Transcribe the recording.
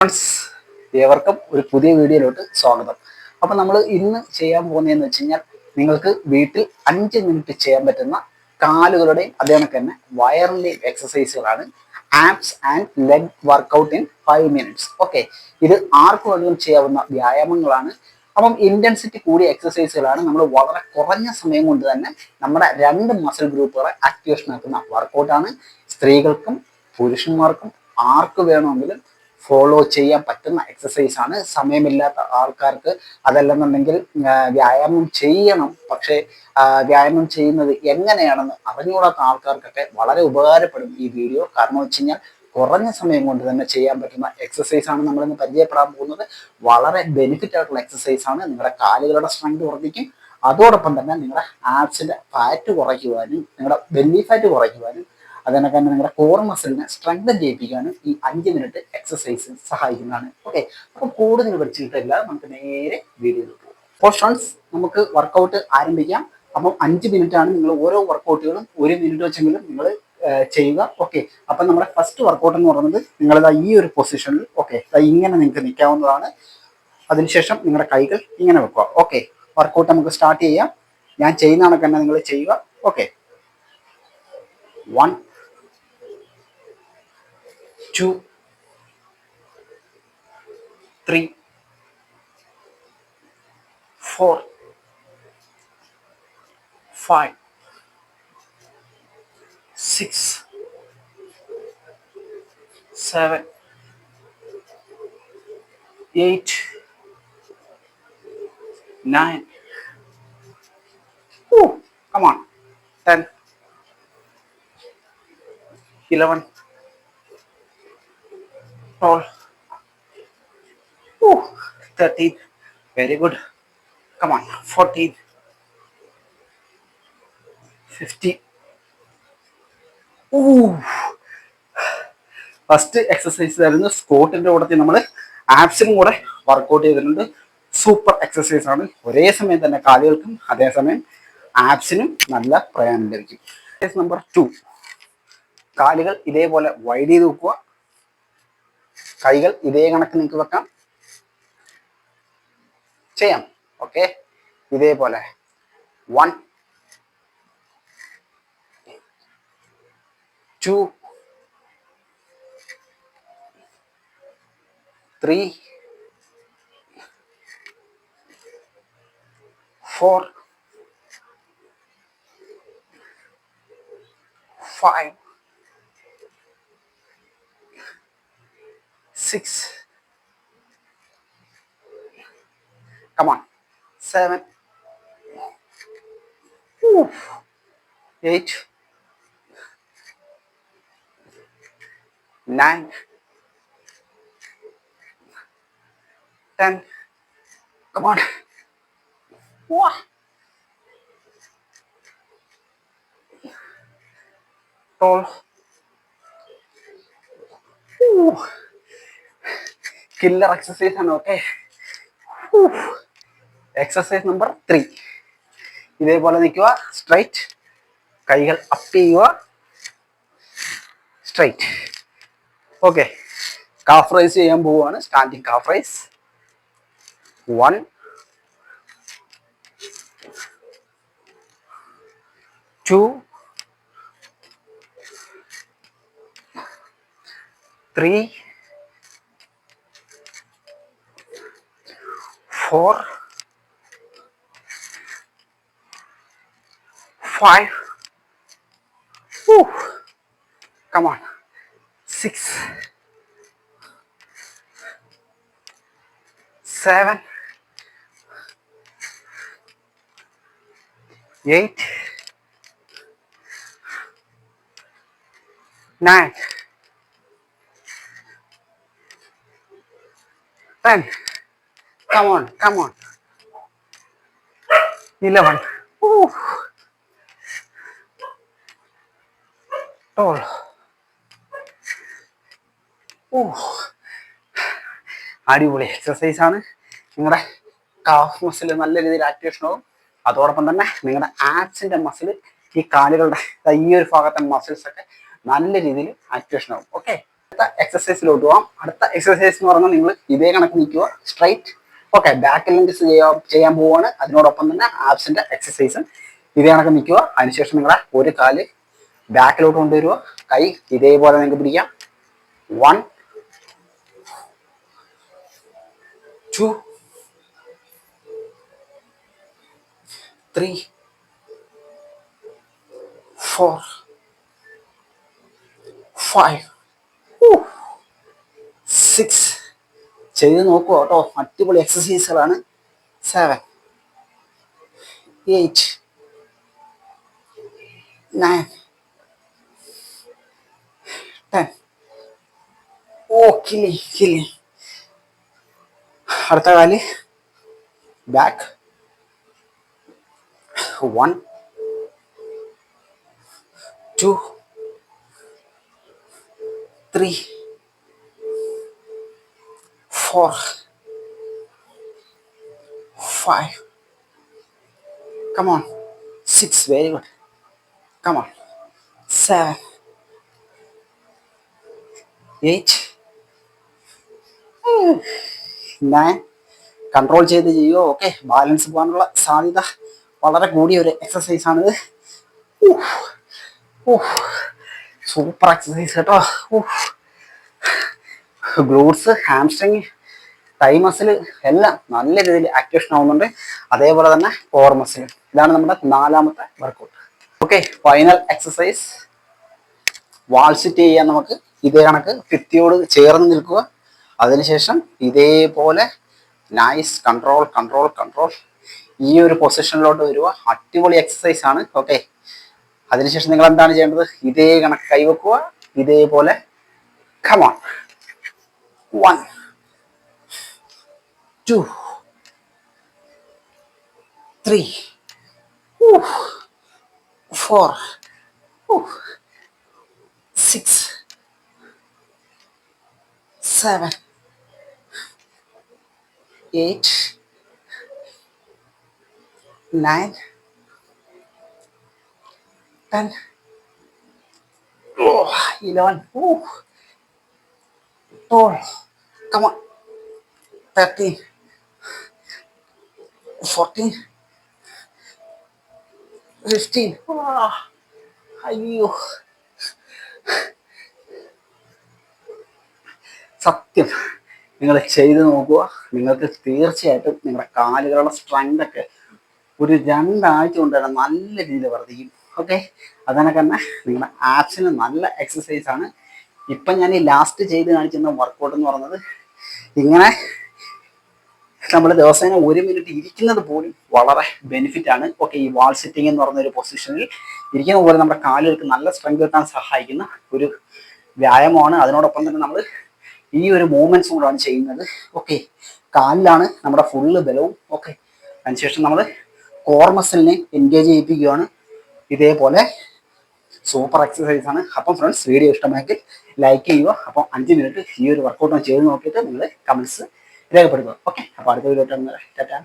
Friends, ഏവർക്കും ഒരു പുതിയ വീഡിയോയിലോട്ട് സ്വാഗതം. അപ്പം നമ്മൾ ഇന്ന് ചെയ്യാൻ പോകുന്നതെന്ന് വെച്ച് കഴിഞ്ഞാൽ നിങ്ങൾക്ക് വീട്ടിൽ 5 മിനിറ്റ് ചെയ്യാൻ പറ്റുന്ന കാലുകളുടെയും അതേകണക്ക് തന്നെ വയറിൻ്റെയും എക്സസൈസുകളാണ്. Abs and leg workout in 5 minutes. Okay, ഇത് ആർക്ക് വേണമെങ്കിലും ചെയ്യാവുന്ന വ്യായാമങ്ങളാണ്. അപ്പം ഇന്റൻസിറ്റി കൂടിയ എക്സസൈസുകളാണ്. നമ്മൾ വളരെ കുറഞ്ഞ സമയം കൊണ്ട് തന്നെ നമ്മുടെ 2 മസിൽ ഗ്രൂപ്പുകളെ ആക്ടിവേഷൻ ആക്കുന്ന വർക്കൗട്ടാണ്. സ്ത്രീകൾക്കും പുരുഷന്മാർക്കും ആർക്ക് വേണമെങ്കിലും ഫോളോ ചെയ്യാൻ പറ്റുന്ന എക്സസൈസ് ആണ്. സമയമില്ലാത്ത ആൾക്കാർക്ക്, അതല്ലെന്നുണ്ടെങ്കിൽ വ്യായാമം ചെയ്യണം, പക്ഷേ വ്യായാമം ചെയ്യുന്നത് എങ്ങനെയാണെന്ന് അറിഞ്ഞുകൂടാത്ത ആൾക്കാർക്കൊക്കെ വളരെ ഉപകാരപ്പെടും ഈ വീഡിയോ. കാരണം വെച്ച് കഴിഞ്ഞാൽ കുറഞ്ഞ സമയം കൊണ്ട് തന്നെ ചെയ്യാൻ പറ്റുന്ന എക്സസൈസ് ആണ് നമ്മളിന്ന് പരിചയപ്പെടാൻ പോകുന്നത്. വളരെ ബെനിഫിറ്റ് ആയിട്ടുള്ള എക്സസൈസ് ആണ്. നിങ്ങളുടെ കാലുകളുടെ സ്ട്രെങ്ത് വർദ്ധിക്കും, അതോടൊപ്പം തന്നെ നിങ്ങളുടെ ആപ്സിന്റെ ഫാറ്റ് കുറയ്ക്കുവാനും നിങ്ങളുടെ ബെല്ലി ഫാറ്റ് കുറയ്ക്കുവാനും അതിനൊക്കെ തന്നെ നിങ്ങളുടെ കോർ മസിലിനെ സ്ട്രെങ്തൻ ചെയ്യിപ്പിക്കാനും ഈ 5 മിനിറ്റ് എക്സസൈസ് സഹായിക്കുന്നതാണ്. ഓക്കെ, അപ്പം കൂടുതൽ പഠിച്ചിട്ടില്ല, നമുക്ക് നേരെ വീഡിയോയിൽ പോകും. അപ്പോൾ ഫ്രണ്ട്സ്, നമുക്ക് വർക്കൗട്ട് ആരംഭിക്കാം. അപ്പം 5 മിനിറ്റ് ആണ്. നിങ്ങൾ ഓരോ വർക്കൗട്ടുകളും 1 മിനിറ്റ് വെച്ചെങ്കിലും നിങ്ങൾ ചെയ്യുക. ഓക്കെ, അപ്പം നമ്മുടെ ഫസ്റ്റ് വർക്കൗട്ട് എന്ന് പറയുന്നത് നിങ്ങളിതാ ഈ ഒരു പൊസിഷനിൽ, ഓക്കെ, ഇങ്ങനെ നിങ്ങൾക്ക് നിൽക്കാവുന്നതാണ്. അതിനുശേഷം നിങ്ങളുടെ കൈകൾ ഇങ്ങനെ വെക്കുക. ഓക്കെ, വർക്കൗട്ട് നമുക്ക് സ്റ്റാർട്ട് ചെയ്യാം. ഞാൻ ചെയ്യുന്ന കണക്ക് തന്നെ നിങ്ങൾ ചെയ്യുക. Okay, 1 2 3 4 5 6 7 8 9. Come on. 10 11 12 13. Very good. Come on. 14 15. First exercise ആയിരുന്നു. സ്കോട്ടിന്റെ കൂടെ നമ്മൾ ആപ്സിനും കൂടെ വർക്കൗട്ട് ചെയ്തിട്ടുണ്ട്. സൂപ്പർ എക്സസൈസ് ആണ്. ഒരേ സമയം തന്നെ കാലുകൾക്കും അതേസമയം ആപ്സിനും നല്ല പ്രയോജനം ലഭിക്കും. Exercise number 2. കാലുകൾ ഇതേപോലെ വൈഡ് ചെയ്ത് വെക്കുക. കൈകൾ ഇതേ കണക്ക് നിങ്ങൾക്ക് വെക്കാം. ചെയ്യാം. ഓക്കെ, ഇതേപോലെ 1 2 3 4 5 6. Come on. 7 8 9 10. Come on. 12. Killer exercise ആണ്. Okay, exercise number 3. ഇതേപോലെ നിൽക്കുക. സ്ട്രൈറ്റ്. കൈകൾ അപ്പ് ചെയ്യുക. സ്ട്രൈറ്റ്. ഓക്കെ, കാഫ് റൈസ് ചെയ്യാൻ പോവുകയാണ്. Standing calf raise. 1 2 3 4 5. Come on. 6 7 8 9 10. Come on. 11. 12. അടിപൊളി എക്സസൈസ് ആണ്. നിങ്ങളുടെ കാഫ് മസിൽ നല്ല രീതിയിൽ ആക്ടിവേഷൻ ആവും. അതോടൊപ്പം തന്നെ നിങ്ങളുടെ ആപ്സിന്റെ മസിൽ, ഈ കാലുകളുടെ ഈ ഒരു ഭാഗത്തെ മസിൽസ് ഒക്കെ നല്ല രീതിയിൽ ആക്ടിവേഷൻ ആവും. ഓക്കെ, അടുത്ത എക്സസൈസിലോട്ട് പോകാം. അടുത്ത എക്സസൈസ് എന്ന് പറഞ്ഞാൽ നിങ്ങൾ ഇതേ കണക്ക് നിൽക്കുക സ്ട്രൈറ്റ്. ഓക്കെ, ബാക്ക് ലഞ്ചസ് ചെയ്യാൻ പോവാണ്. അതിനോടൊപ്പം തന്നെ ആബ്സിന്റെ എക്സസൈസും ഇതേ കണക്ക് നിൽക്കുക. അതിനുശേഷം നിങ്ങളെ ഒരു കാല് ബാക്കിലോട്ട് കൊണ്ടുവരിക. കൈ ഇതേപോലെ നിങ്ങൾക്ക് പിടിക്കാം. 1 2 3 4 5 6. ചെയ്ത് നോക്കുക കേട്ടോ, അടിപൊളി എക്സസൈസുകളാണ്. 7 8 9 10. ഓ കിളി കിളി. അടുത്ത കാല് back. 1 2 3 4 5. Come on. 6. Very good. Come on. 7 8 9. Control ചെയ്ത് ചെയ്യുമോ? ഓക്കെ, ബാലൻസ് പോകാനുള്ള സാധ്യത വളരെ കൂടിയ ഒരു എക്സസൈസ് ആണിത്. സൂപ്പർ എക്സസൈസ് കേട്ടോ. ഗ്ലൂട്സ്, ഹാംസ്ട്രിങ്, തൈ മസിൽ എല്ലാം നല്ല രീതിയിൽ ആക്ടിവേഷൻ ആവുന്നുണ്ട്. അതേപോലെ തന്നെ കോർ മസിൽ. ഇതാണ് നമ്മുടെ 4ാമത്തെ വർക്കൗട്ട്. ഓക്കെ, ഫൈനൽ എക്സസൈസ് വാൾ സിറ്റ് ചെയ്യാൻ. നമുക്ക് ഇതേ കണക്ക് ഭിത്തിയോട് ചേർന്ന് നിൽക്കുക. അതിനുശേഷം ഇതേപോലെ നൈസ് കൺട്രോൾ കൺട്രോൾ കൺട്രോൾ ഈ ഒരു പൊസിഷനിലോട്ട് വരിക. അടിപൊളി എക്സസൈസ് ആണ്. ഓക്കെ, അതിനുശേഷം നിങ്ങൾ എന്താണ് ചെയ്യേണ്ടത്? ഇതേ കണക്ക് കൈവെക്കുക. ഇതേപോലെ കമോൺ. 1 2 3 4 6 7 8 9 10 11 12. Come on. 13 14 15. അയ്യോ, സത്യം നിങ്ങൾ ചെയ്ത് നോക്കുക. നിങ്ങൾക്ക് തീർച്ചയായിട്ടും നിങ്ങളുടെ കാലുകളുടെ സ്ട്രെങ്ത് ഒക്കെ ഒരു 2 ആഴ്ച കൊണ്ട് തന്നെ നല്ല രീതിയിൽ വർദ്ധിക്കും. ഓക്കെ, അതിനൊക്കെ തന്നെ നിങ്ങളുടെ ആപ്സിന് നല്ല എക്സസൈസ് ആണ്. ഇപ്പം ഞാൻ ഈ ലാസ്റ്റ് ചെയ്ത് കാണിച്ചിരുന്ന വർക്കൗട്ട് എന്ന് പറയുന്നത് ഇങ്ങനെ നമ്മൾ ദിവസേന 1 മിനിറ്റ് ഇരിക്കുന്നത് പോലും വളരെ ബെനിഫിറ്റ് ആണ്. ഓക്കെ, ഈ വാൾ സിറ്റിംഗ് എന്ന് പറയുന്ന ഒരു പൊസിഷനിൽ ഇരിക്കുന്ന പോലെ നമ്മുടെ കാലുകൾക്ക് നല്ല സ്ട്രെങ്ത് കിട്ടാൻ സഹായിക്കുന്ന ഒരു വ്യായാമമാണ്. അതിനോടൊപ്പം തന്നെ നമ്മൾ ഈ ഒരു മൂവ്മെന്റ്സും കൂടാണ് ചെയ്യുന്നത്. ഓക്കെ, കാലിലാണ് നമ്മുടെ ഫുള്ള് ബലവും. ഓക്കെ, അതിനുശേഷം നമ്മൾ കോർ മസിലിനെ എൻഗേജ് ചെയ്യിപ്പിക്കുകയാണ്. ഇതേപോലെ സൂപ്പർ എക്സസൈസ് ആണ്. അപ്പം ഫ്രണ്ട്സ്, വീഡിയോ ഇഷ്ടമായെങ്കിൽ ലൈക്ക് ചെയ്യുക. അപ്പം 5 മിനിറ്റ് ഈ ഒരു വർക്കൗട്ട് ചെയ്ത് നോക്കിയിട്ട് നിങ്ങൾ കമൻസ് രേഖപ്പെടുത്തുക. ഓക്കെ, അപ്പോൾ അടുത്ത വീഡിയോ ടാറ്റാ.